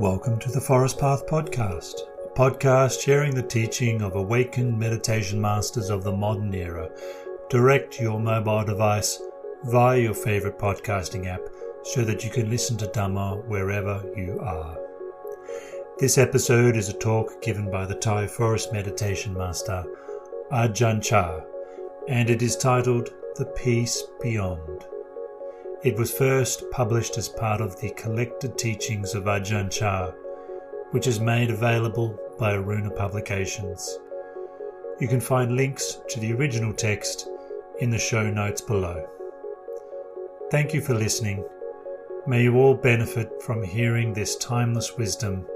Welcome to the Forest Path Podcast, a podcast sharing the teaching of awakened meditation masters of the modern era direct to your mobile device via your favorite podcasting app so that you can listen to Dhamma wherever you are. This episode is a talk given by the Thai forest meditation master Ajahn Chah, and it is titled The Peace Beyond. It was first published as part of the collected teachings of Ajahn Chah, which is made available by Aruna Publications. You can find links to the original text in the show notes below. Thank you for listening. May you all benefit from hearing this timeless wisdom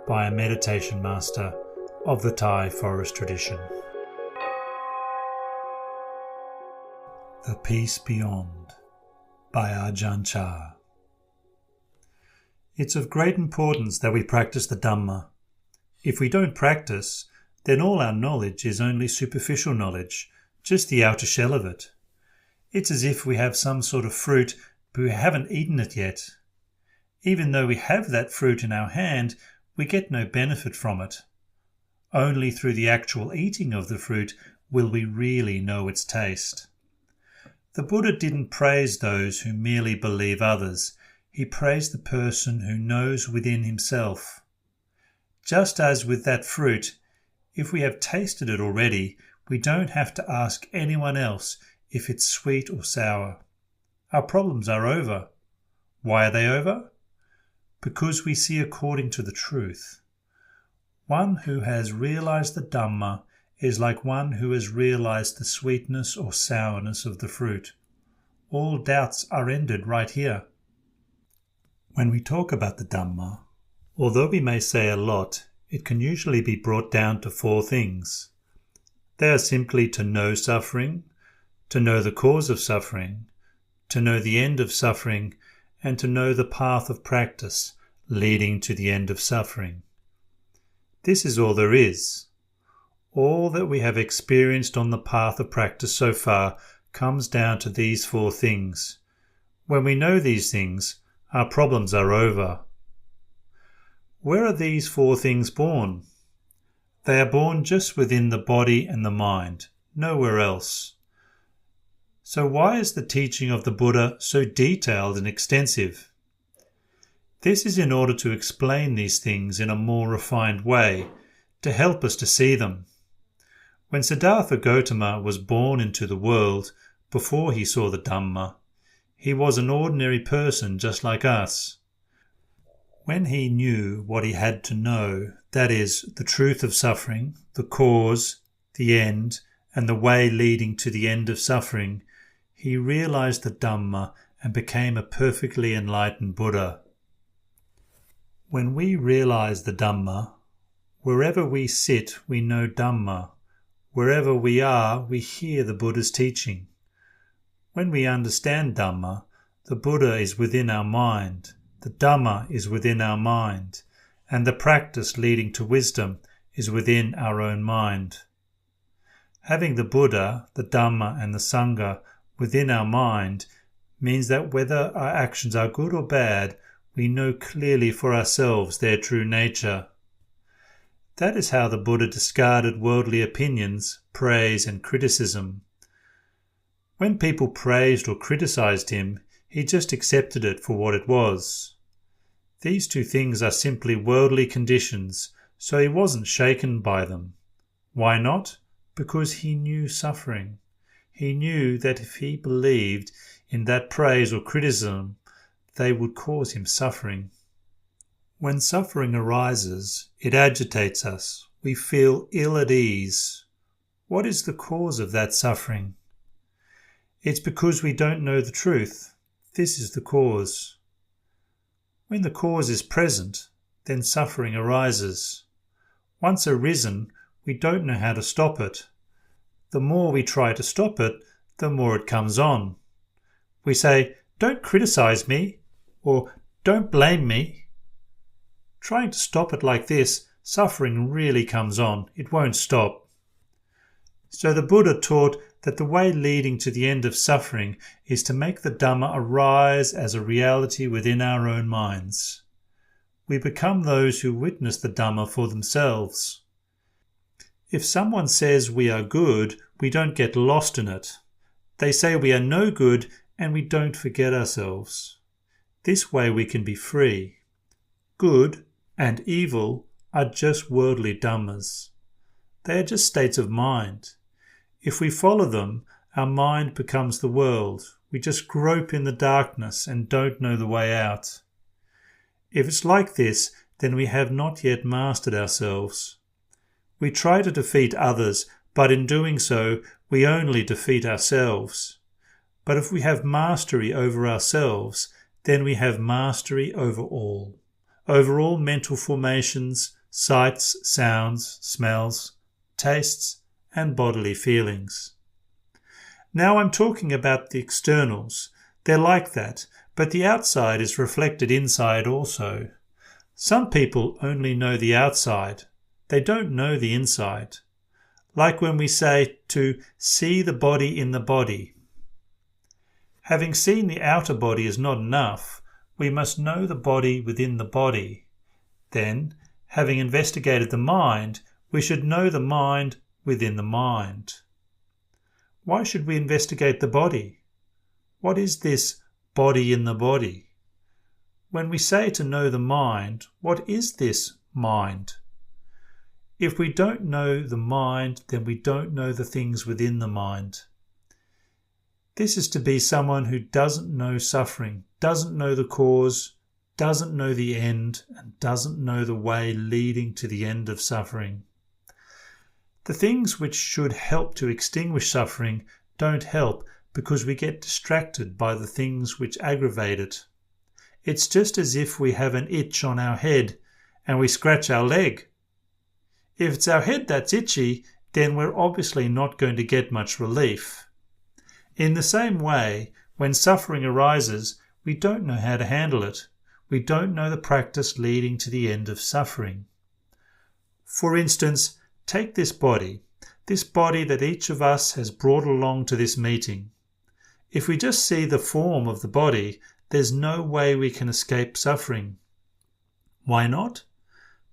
by a meditation master of the Thai forest tradition. The Peace Beyond by Ajahn Chah. It's of great importance that we practice the Dhamma. If we don't practice, then all our knowledge is only superficial knowledge, just the outer shell of it. It's as if we have some sort of fruit, but we haven't eaten it yet. Even though we have that fruit in our hand, we get no benefit from it. Only through the actual eating of the fruit will we really know its taste. The Buddha didn't praise those who merely believe others. He praised the person who knows within himself. Just as with that fruit, if we have tasted it already, we don't have to ask anyone else if it's sweet or sour. Our problems are over. Why are they over? Because we see according to the truth. One who has realized the Dhamma is like one who has realized the sweetness or sourness of the fruit. All doubts are ended right here. When we talk about the Dhamma, although we may say a lot, it can usually be brought down to four things. They are simply to know suffering, to know the cause of suffering, to know the end of suffering, and to know the path of practice leading to the end of suffering. This is all there is. All that we have experienced on the path of practice so far comes down to these four things. When we know these things, our problems are over. Where are these four things born? They are born just within the body and the mind, nowhere else. So why is the teaching of the Buddha so detailed and extensive? This is in order to explain these things in a more refined way, to help us to see them. When Siddhartha Gautama was born into the world, before he saw the Dhamma, he was an ordinary person just like us. When he knew what he had to know, that is, the truth of suffering, the cause, the end, and the way leading to the end of suffering, he realized the Dhamma and became a perfectly enlightened Buddha. When we realize the Dhamma, wherever we sit, we know Dhamma. Wherever we are, we hear the Buddha's teaching. When we understand Dhamma, the Buddha is within our mind, the Dhamma is within our mind, and the practice leading to wisdom is within our own mind. Having the Buddha, the Dhamma, and the Sangha within our mind means that whether our actions are good or bad, we know clearly for ourselves their true nature. That is how the Buddha discarded worldly opinions, praise and criticism. When people praised or criticized him, he just accepted it for what it was. These two things are simply worldly conditions, so he wasn't shaken by them. Why not? Because he knew suffering. He knew that if he believed in that praise or criticism, they would cause him suffering. When suffering arises, it agitates us. We feel ill at ease. What is the cause of that suffering? It's because we don't know the truth. This is the cause. When the cause is present, then suffering arises. Once arisen, we don't know how to stop it. The more we try to stop it, the more it comes on. We say, "Don't criticize me," or "Don't blame me." Trying to stop it like this, suffering really comes on. It won't stop. So the Buddha taught that the way leading to the end of suffering is to make the Dhamma arise as a reality within our own minds. We become those who witness the Dhamma for themselves. If someone says we are good, we don't get lost in it. They say we are no good and we don't forget ourselves. This way we can be free. Good and evil are just worldly Dhammas. They are just states of mind. If we follow them, our mind becomes the world. We just grope in the darkness and don't know the way out. If it's like this, then we have not yet mastered ourselves. We try to defeat others, but in doing so, we only defeat ourselves. But if we have mastery over ourselves, then we have mastery over all mental formations, sights, sounds, smells, tastes, and bodily feelings. Now I'm talking about the externals. They're like that, but the outside is reflected inside also. Some people only know the outside. They don't know the inside. Like when we say to see the body in the body. Having seen the outer body is not enough. We must know the body within the body. Then, having investigated the mind, we should know the mind within the mind. Why should we investigate the body? What is this body in the body? When we say to know the mind, what is this mind? If we don't know the mind, then we don't know the things within the mind. This is to be someone who doesn't know suffering, doesn't know the cause, doesn't know the end, and doesn't know the way leading to the end of suffering. The things which should help to extinguish suffering don't help because we get distracted by the things which aggravate it. It's just as if we have an itch on our head and we scratch our leg. If it's our head that's itchy, then we're obviously not going to get much relief. In the same way, when suffering arises, we don't know how to handle it. We don't know the practice leading to the end of suffering. For instance, take this body that each of us has brought along to this meeting. If we just see the form of the body, there's no way we can escape suffering. Why not?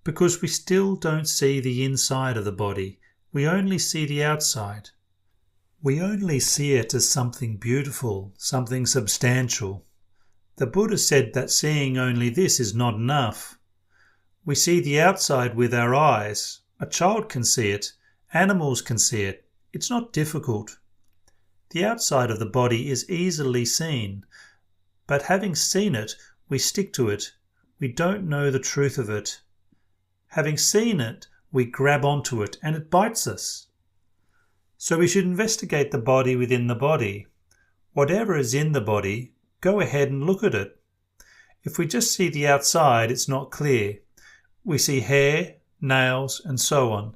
Because we still don't see the inside of the body. We only see the outside. We only see it as something beautiful, something substantial. The Buddha said that seeing only this is not enough. We see the outside with our eyes. A child can see it. Animals can see it. It's not difficult. The outside of the body is easily seen, but having seen it, we stick to it. We don't know the truth of it. Having seen it, we grab onto it and it bites us. So we should investigate the body within the body. Whatever is in the body, go ahead and look at it. If we just see the outside, it's not clear. We see hair, nails, and so on,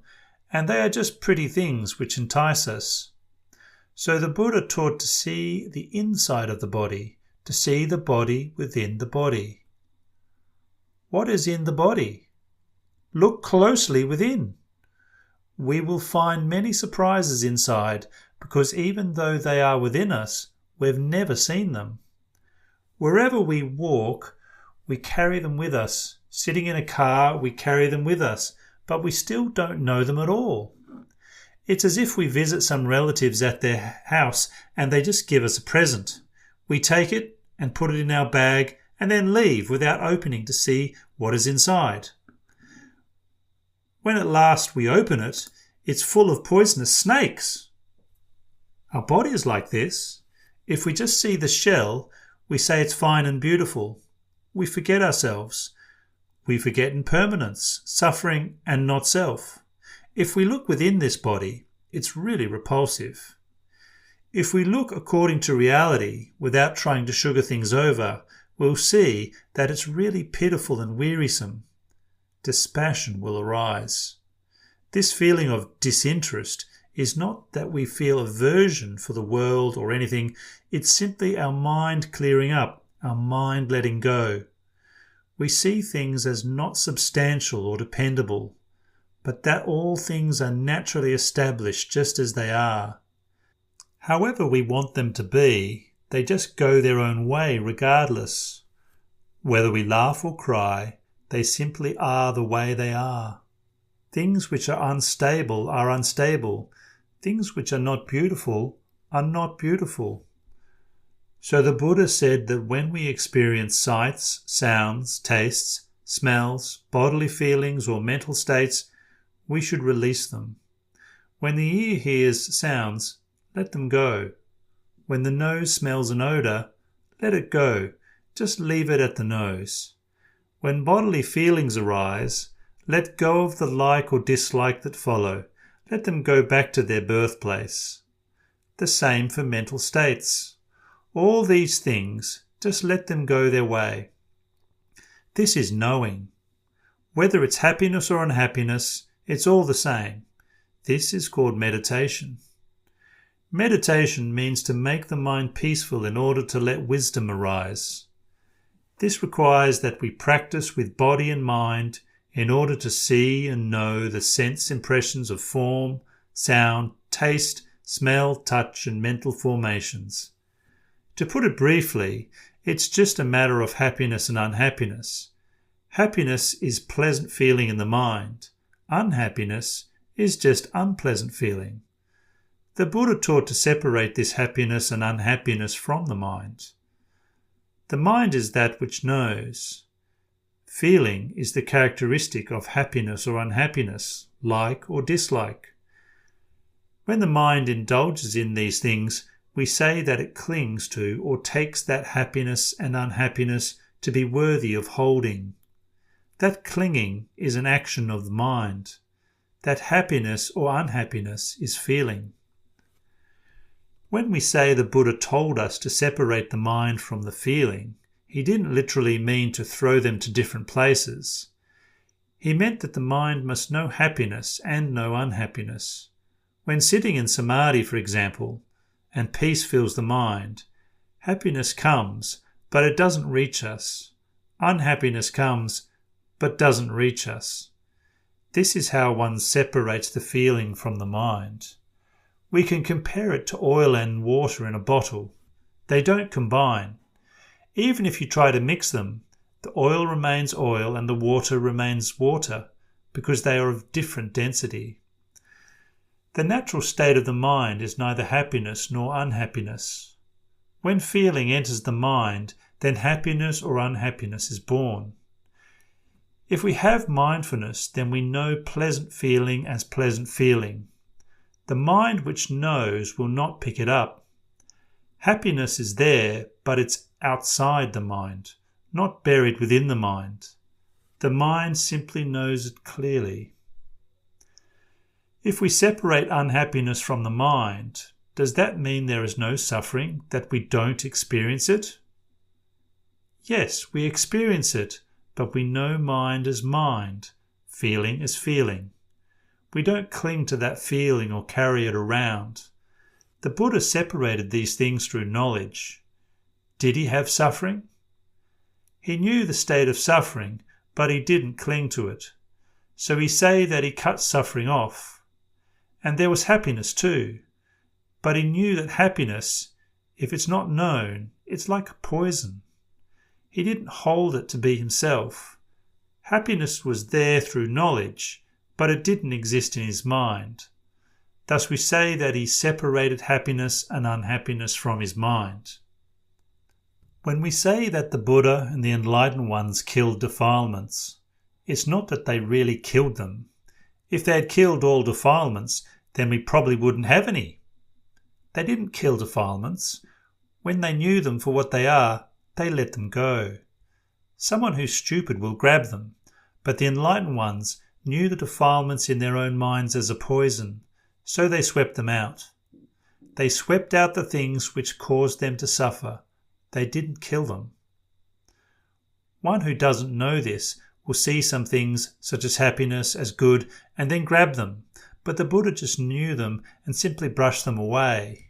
and they are just pretty things which entice us. So the Buddha taught to see the inside of the body, to see the body within the body. What is in the body? Look closely within. We will find many surprises inside because even though they are within us, we've never seen them. Wherever we walk, we carry them with us. Sitting in a car, we carry them with us, but we still don't know them at all. It's as if we visit some relatives at their house and they just give us a present. We take it and put it in our bag and then leave without opening to see what is inside. When at last we open it, it's full of poisonous snakes. Our body is like this. If we just see the shell, we say it's fine and beautiful. We forget ourselves. We forget impermanence, suffering, and not self. If we look within this body, it's really repulsive. If we look according to reality, without trying to sugar things over, we'll see that it's really pitiful and wearisome. Dispassion will arise. This feeling of disinterest is not that we feel aversion for the world or anything, it's simply our mind clearing up, our mind letting go. We see things as not substantial or dependable, but that all things are naturally established just as they are. However we want them to be, they just go their own way regardless. Whether we laugh or cry, They simply are the way they are. Things which are unstable are unstable. Things which are not beautiful are not beautiful. So the Buddha said that when we experience sights, sounds, tastes, smells, bodily feelings or mental states, we should release them. When the ear hears sounds, let them go. When the nose smells an odour, let it go. Just leave it at the nose. When bodily feelings arise, let go of the like or dislike that follow. Let them go back to their birthplace. The same for mental states. All these things, just let them go their way. This is knowing. Whether it's happiness or unhappiness, it's all the same. This is called meditation. Meditation means to make the mind peaceful in order to let wisdom arise. This requires that we practice with body and mind in order to see and know the sense impressions of form, sound, taste, smell, touch, and mental formations. To put it briefly, it's just a matter of happiness and unhappiness. Happiness is pleasant feeling in the mind. Unhappiness is just unpleasant feeling. The Buddha taught to separate this happiness and unhappiness from the mind. The mind is that which knows. Feeling is the characteristic of happiness or unhappiness, like or dislike. When the mind indulges in these things, we say that it clings to or takes that happiness and unhappiness to be worthy of holding. That clinging is an action of the mind. That happiness or unhappiness is feeling. When we say the Buddha told us to separate the mind from the feeling, he didn't literally mean to throw them to different places. He meant that the mind must know happiness and know unhappiness. When sitting in samadhi, for example, and peace fills the mind, happiness comes, but it doesn't reach us. Unhappiness comes, but doesn't reach us. This is how one separates the feeling from the mind. We can compare it to oil and water in a bottle. They don't combine. Even if you try to mix them, the oil remains oil and the water remains water because they are of different density. The natural state of the mind is neither happiness nor unhappiness. When feeling enters the mind, then happiness or unhappiness is born. If we have mindfulness, then we know pleasant feeling as pleasant feeling. The mind which knows will not pick it up. Happiness is there, but it's outside the mind, not buried within the mind. The mind simply knows it clearly. If we separate unhappiness from the mind, does that mean there is no suffering, that we don't experience it? Yes, we experience it, but we know mind as mind, feeling as feeling. We don't cling to that feeling or carry it around. The Buddha separated these things through knowledge. Did he have suffering? He knew the state of suffering, but he didn't cling to it. So we say that he cut suffering off. And there was happiness too. But he knew that happiness, if it's not known, it's like a poison. He didn't hold it to be himself. Happiness was there through knowledge, but it didn't exist in his mind. Thus we say that he separated happiness and unhappiness from his mind. When we say that the Buddha and the enlightened ones killed defilements, it's not that they really killed them. If they had killed all defilements, then we probably wouldn't have any. They didn't kill defilements. When they knew them for what they are, they let them go. Someone who's stupid will grab them, but the enlightened ones knew the defilements in their own minds as a poison, so they swept them out. They swept out the things which caused them to suffer. They didn't kill them. One who doesn't know this will see some things, such as happiness, as good, and then grab them, but the Buddha just knew them and simply brushed them away.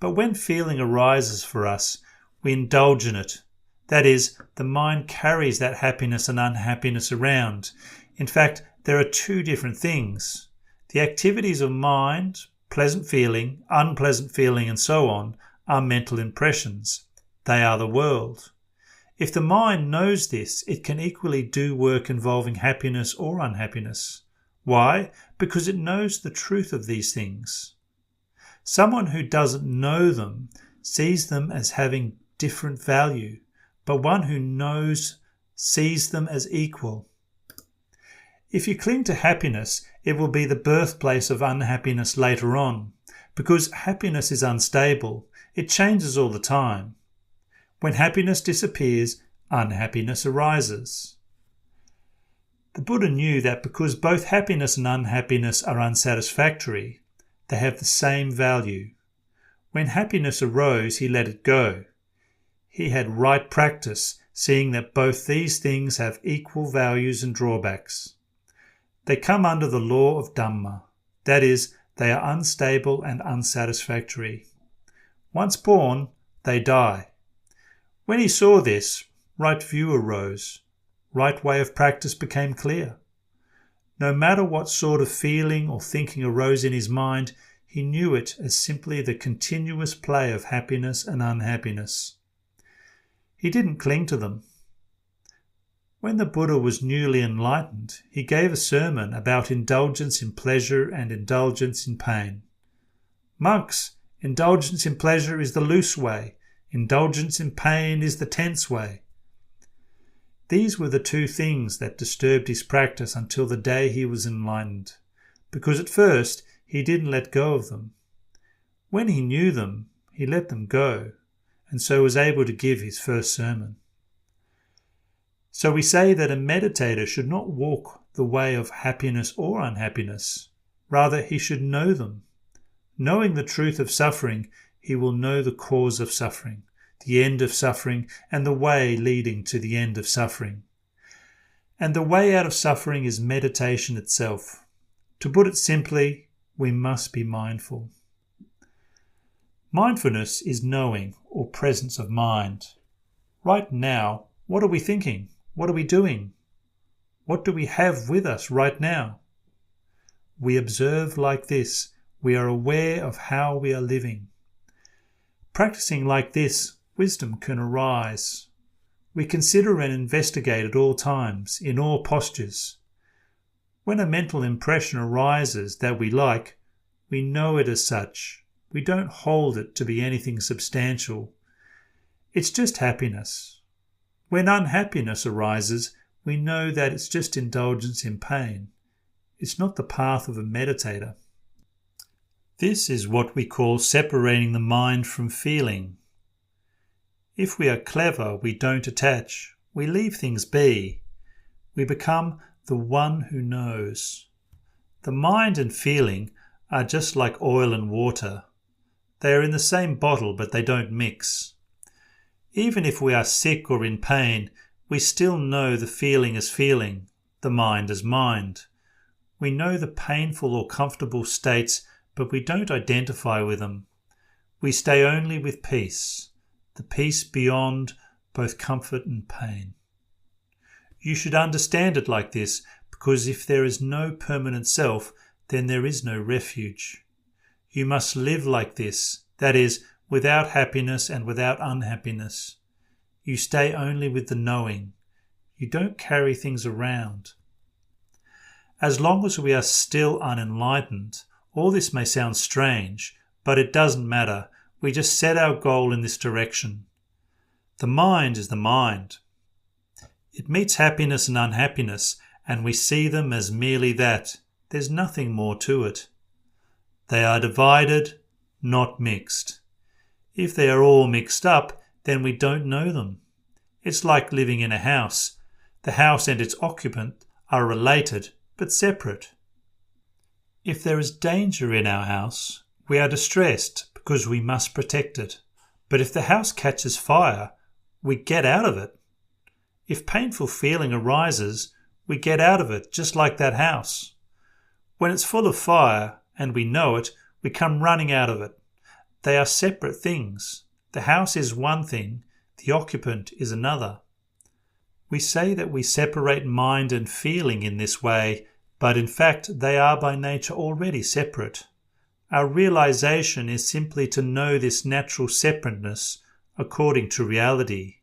But when feeling arises for us, we indulge in it. That is, the mind carries that happiness and unhappiness around. In fact, there are two different things. The activities of mind, pleasant feeling, unpleasant feeling, and so on, are mental impressions. They are the world. If the mind knows this, it can equally do work involving happiness or unhappiness. Why? Because it knows the truth of these things. Someone who doesn't know them sees them as having different value, but one who knows sees them as equal. If you cling to happiness, it will be the birthplace of unhappiness later on, because happiness is unstable. It changes all the time. When happiness disappears, unhappiness arises. The Buddha knew that because both happiness and unhappiness are unsatisfactory, they have the same value. When happiness arose, he let it go. He had right practice, seeing that both these things have equal values and drawbacks. They come under the law of Dhamma, that is, they are unstable and unsatisfactory. Once born, they die. When he saw this, right view arose. Right way of practice became clear. No matter what sort of feeling or thinking arose in his mind, he knew it as simply the continuous play of happiness and unhappiness. He didn't cling to them. When the Buddha was newly enlightened, he gave a sermon about indulgence in pleasure and indulgence in pain. Monks, indulgence in pleasure is the loose way. Indulgence in pain is the tense way. These were the two things that disturbed his practice until the day he was enlightened, because at first he didn't let go of them. When he knew them, he let them go, and so was able to give his first sermon. So we say that a meditator should not walk the way of happiness or unhappiness. Rather, he should know them. Knowing the truth of suffering, he will know the cause of suffering, the end of suffering, and the way leading to the end of suffering. And the way out of suffering is meditation itself. To put it simply, we must be mindful. Mindfulness is knowing or presence of mind. Right now, what are we thinking? What are we doing? What do we have with us right now? We observe like this. We are aware of how we are living. Practicing like this, wisdom can arise. We consider and investigate at all times, in all postures. When a mental impression arises that we like, we know it as such. We don't hold it to be anything substantial. It's just happiness. When unhappiness arises, we know that it's just indulgence in pain. It's not the path of a meditator. This is what we call separating the mind from feeling. If we are clever, we don't attach. We leave things be. We become the one who knows. The mind and feeling are just like oil and water. They are in the same bottle, but they don't mix. Even if we are sick or in pain, we still know the feeling as feeling, the mind as mind. We know the painful or comfortable states, but we don't identify with them. We stay only with peace, the peace beyond both comfort and pain. You should understand it like this, because if there is no permanent self, then there is no refuge. You must live like this, that is, without happiness and without unhappiness. You stay only with the knowing. You don't carry things around. As long as we are still unenlightened, all this may sound strange, but it doesn't matter. We just set our goal in this direction. The mind is the mind. It meets happiness and unhappiness, and we see them as merely that. There's nothing more to it. They are divided, not mixed. If they are all mixed up, then we don't know them. It's like living in a house. The house and its occupant are related, but separate. If there is danger in our house, we are distressed because we must protect it. But if the house catches fire, we get out of it. If painful feeling arises, we get out of it, just like that house. When it's full of fire, and we know it, we come running out of it. They are separate things. The house is one thing, the occupant is another. We say that we separate mind and feeling in this way, but in fact they are by nature already separate. Our realization is simply to know this natural separateness according to reality.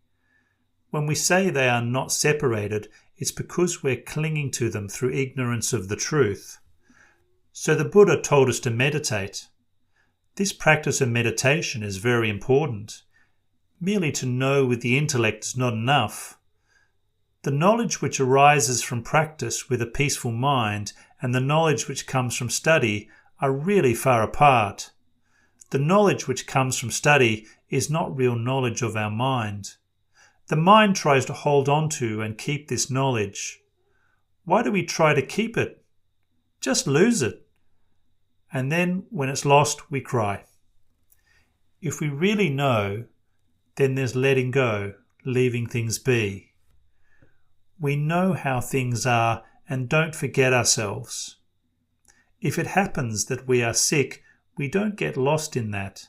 When we say they are not separated, it's because we're clinging to them through ignorance of the truth. So the Buddha told us to meditate. This practice of meditation is very important. Merely to know with the intellect is not enough. The knowledge which arises from practice with a peaceful mind and the knowledge which comes from study are really far apart. The knowledge which comes from study is not real knowledge of our mind. The mind tries to hold on to and keep this knowledge. Why do we try to keep it? Just lose it. And then when it's lost, we cry. If we really know, then there's letting go, leaving things be. We know how things are and don't forget ourselves. If it happens that we are sick, we don't get lost in that.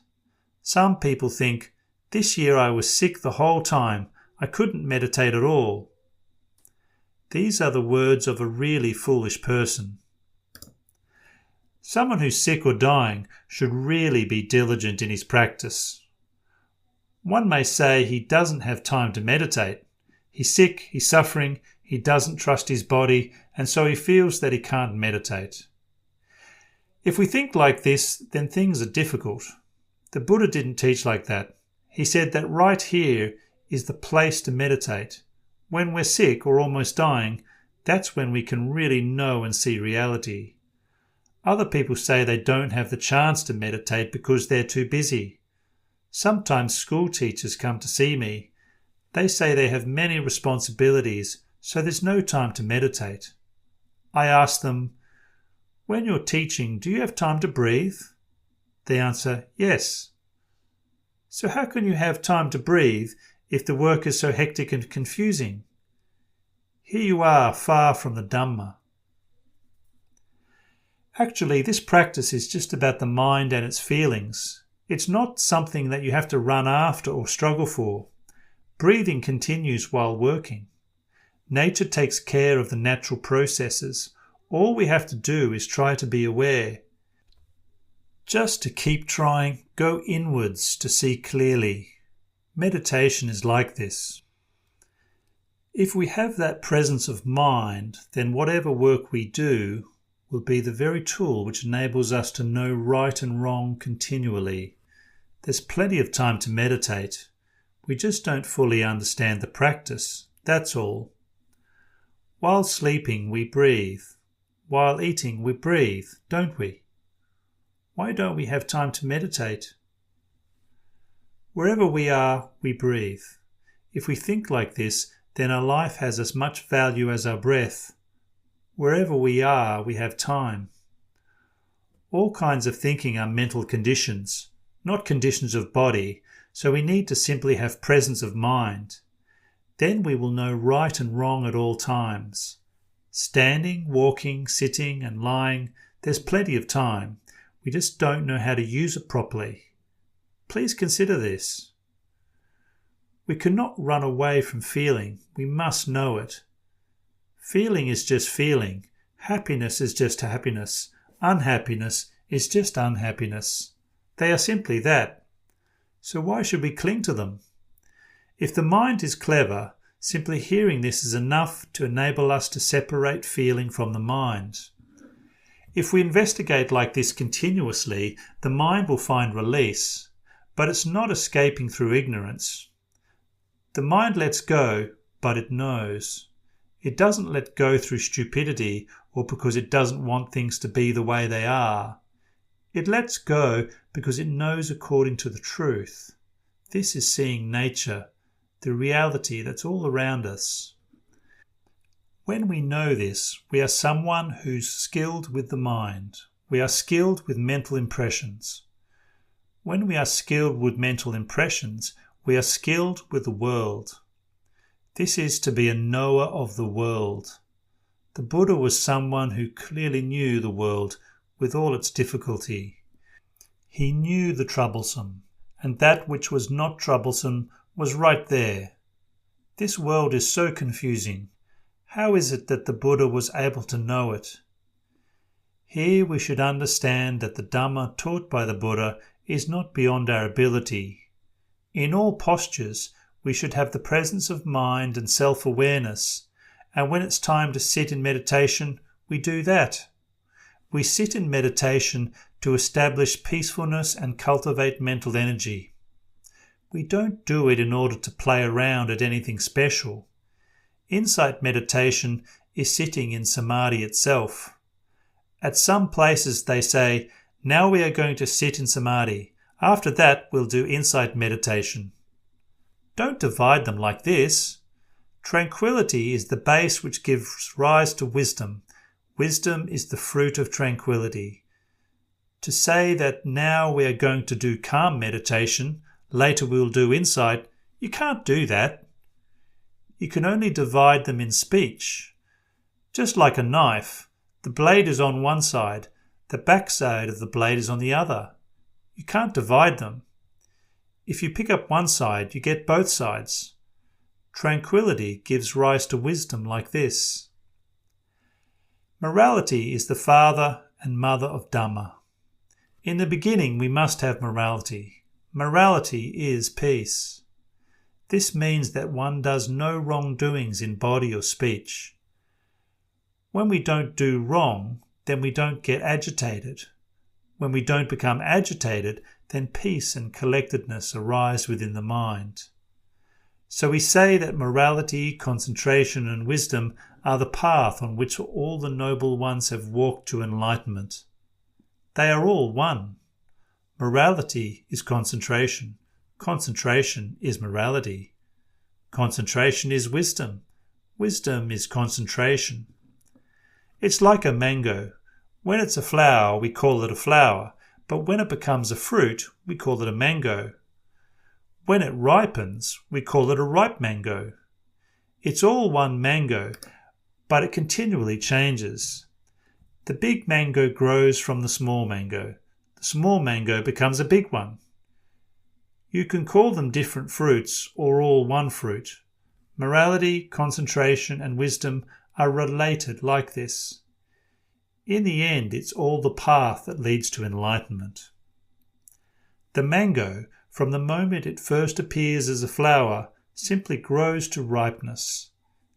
Some people think, this year I was sick the whole time, I couldn't meditate at all. These are the words of a really foolish person. Someone who's sick or dying should really be diligent in his practice. One may say he doesn't have time to meditate. He's sick, he's suffering, he doesn't trust his body, and so he feels that he can't meditate. If we think like this, then things are difficult. The Buddha didn't teach like that. He said that right here is the place to meditate. When we're sick or almost dying, that's when we can really know and see reality. Other people say they don't have the chance to meditate because they're too busy. Sometimes school teachers come to see me. They say they have many responsibilities, so there's no time to meditate. I ask them, when you're teaching, do you have time to breathe? They answer, yes. So how can you have time to breathe if the work is so hectic and confusing? Here you are, far from the Dhamma. Actually, this practice is just about the mind and its feelings. It's not something that you have to run after or struggle for. Breathing continues while working. Nature takes care of the natural processes. All we have to do is try to be aware. Just to keep trying, go inwards to see clearly. Meditation is like this. If we have that presence of mind, then whatever work we do will be the very tool which enables us to know right and wrong continually. There's plenty of time to meditate. We just don't fully understand the practice, that's all. While sleeping, we breathe. While eating, we breathe, don't we? Why don't we have time to meditate? Wherever we are, we breathe. If we think like this, then our life has as much value as our breath. Wherever we are, we have time. All kinds of thinking are mental conditions, not conditions of body, so we need to simply have presence of mind. Then we will know right and wrong at all times. Standing, walking, sitting and lying, there's plenty of time. We just don't know how to use it properly. Please consider this. We cannot run away from feeling. We must know it. Feeling is just feeling. Happiness is just happiness. Unhappiness is just unhappiness. They are simply that. So why should we cling to them? If the mind is clever, simply hearing this is enough to enable us to separate feeling from the mind. If we investigate like this continuously, the mind will find release, but it's not escaping through ignorance. The mind lets go, but it knows. It doesn't let go through stupidity or because it doesn't want things to be the way they are. It lets go because it knows according to the truth. This is seeing nature, the reality that's all around us. When we know this, we are someone who's skilled with the mind. We are skilled with mental impressions. When we are skilled with mental impressions, we are skilled with the world. This is to be a knower of the world. The Buddha was someone who clearly knew the world with all its difficulty. He knew the troublesome, and that which was not troublesome was right there. This world is so confusing. How is it that the Buddha was able to know it? Here we should understand that the Dhamma taught by the Buddha is not beyond our ability. In all postures, we should have the presence of mind and self-awareness, and when it's time to sit in meditation, we do that. We sit in meditation to establish peacefulness and cultivate mental energy. We don't do it in order to play around at anything special. Insight meditation is sitting in samadhi itself. At some places they say, now we are going to sit in samadhi. After that, we'll do insight meditation. Don't divide them like this. Tranquility is the base which gives rise to wisdom. Wisdom is the fruit of tranquility. To say that now we are going to do calm meditation, later we'll do insight, you can't do that. You can only divide them in speech. Just like a knife, the blade is on one side, the back side of the blade is on the other. You can't divide them. If you pick up one side, you get both sides. Tranquility gives rise to wisdom like this. Morality is the father and mother of Dhamma. In the beginning, we must have morality. Morality is peace. This means that one does no wrongdoings in body or speech. When we don't do wrong, then we don't get agitated. When we don't become agitated, then peace and collectedness arise within the mind. So we say that morality, concentration and wisdom are the path on which all the noble ones have walked to enlightenment. They are all one. Morality is concentration. Concentration is morality. Concentration is wisdom. Wisdom is concentration. It's like a mango. When it's a flower, we call it a flower, but when it becomes a fruit, we call it a mango. When it ripens, we call it a ripe mango. It's all one mango, but it continually changes. The big mango grows from the small mango. The small mango becomes a big one. You can call them different fruits or all one fruit. Morality, concentration and wisdom are related like this. In the end, it's all the path that leads to enlightenment. The mango, from the moment it first appears as a flower, simply grows to ripeness.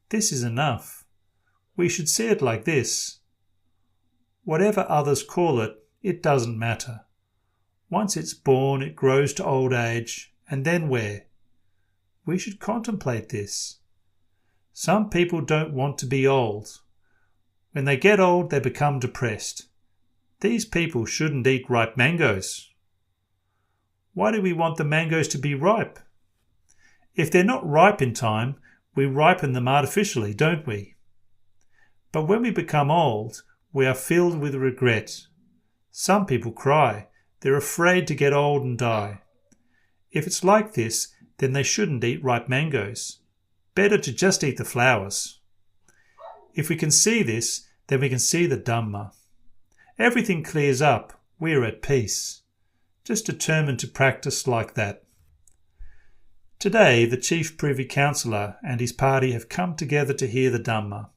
This is enough. We should see it like this. Whatever others call it, it doesn't matter. Once it's born, it grows to old age, and then where? We should contemplate this. Some people don't want to be old. When they get old, they become depressed. These people shouldn't eat ripe mangoes. Why do we want the mangoes to be ripe? If they're not ripe in time, we ripen them artificially, don't we? But when we become old, we are filled with regret. Some people cry. They're afraid to get old and die. If it's like this, then they shouldn't eat ripe mangoes. Better to just eat the flowers. If we can see this, then we can see the Dhamma. Everything clears up. We're at peace. Just determined to practice like that. Today, the Chief Privy Councillor and his party have come together to hear the Dhamma.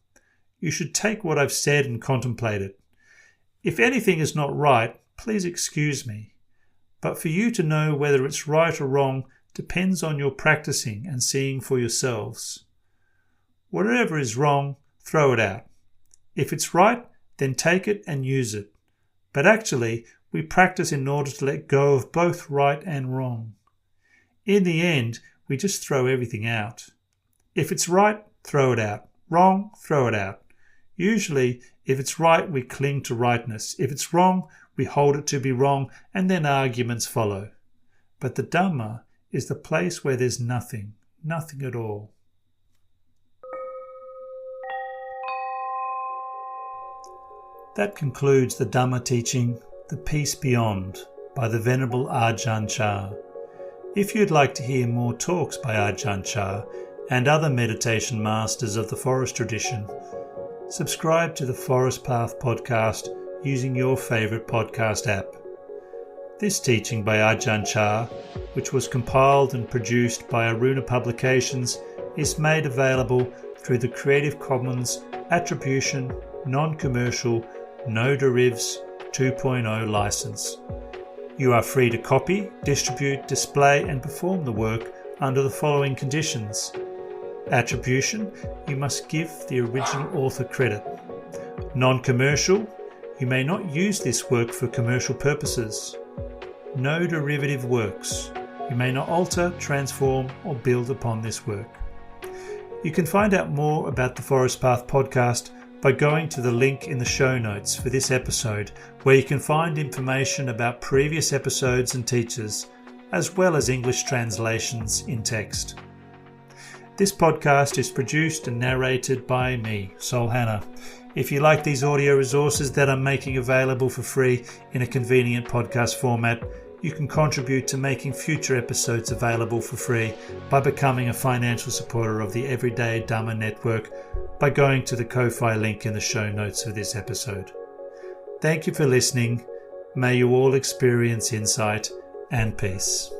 You should take what I've said and contemplate it. If anything is not right, please excuse me. But for you to know whether it's right or wrong depends on your practicing and seeing for yourselves. Whatever is wrong, throw it out. If it's right, then take it and use it. But actually, we practice in order to let go of both right and wrong. In the end, we just throw everything out. If it's right, throw it out. Wrong, throw it out. Usually, if it's right, we cling to rightness. If it's wrong, we hold it to be wrong, and then arguments follow. But the Dhamma is the place where there's nothing at all. That concludes the Dhamma teaching, The Peace Beyond, by the Venerable Ajahn Chah. If you'd like to hear more talks by Ajahn Chah and other meditation masters of the forest tradition, subscribe to the Forest Path podcast using your favourite podcast app. This teaching by Ajahn Chah, which was compiled and produced by Aruna Publications, is made available through the Creative Commons Attribution, Non-Commercial, No Derivs 2.0 license. You are free to copy, distribute, display and perform the work under the following conditions. Attribution, you must give the original author credit. Non-commercial, you may not use this work for commercial purposes. No derivative works, you may not alter, transform or build upon this work. You can find out more about the Forest Path podcast by going to the link in the show notes for this episode, where you can find information about previous episodes and teachers, as well as English translations in text. This podcast is produced and narrated by me, Sol Hanna. If you like these audio resources that I'm making available for free in a convenient podcast format, you can contribute to making future episodes available for free by becoming a financial supporter of the Everyday Dhamma Network by going to the Ko-Fi link in the show notes for this episode. Thank you for listening. May you all experience insight and peace.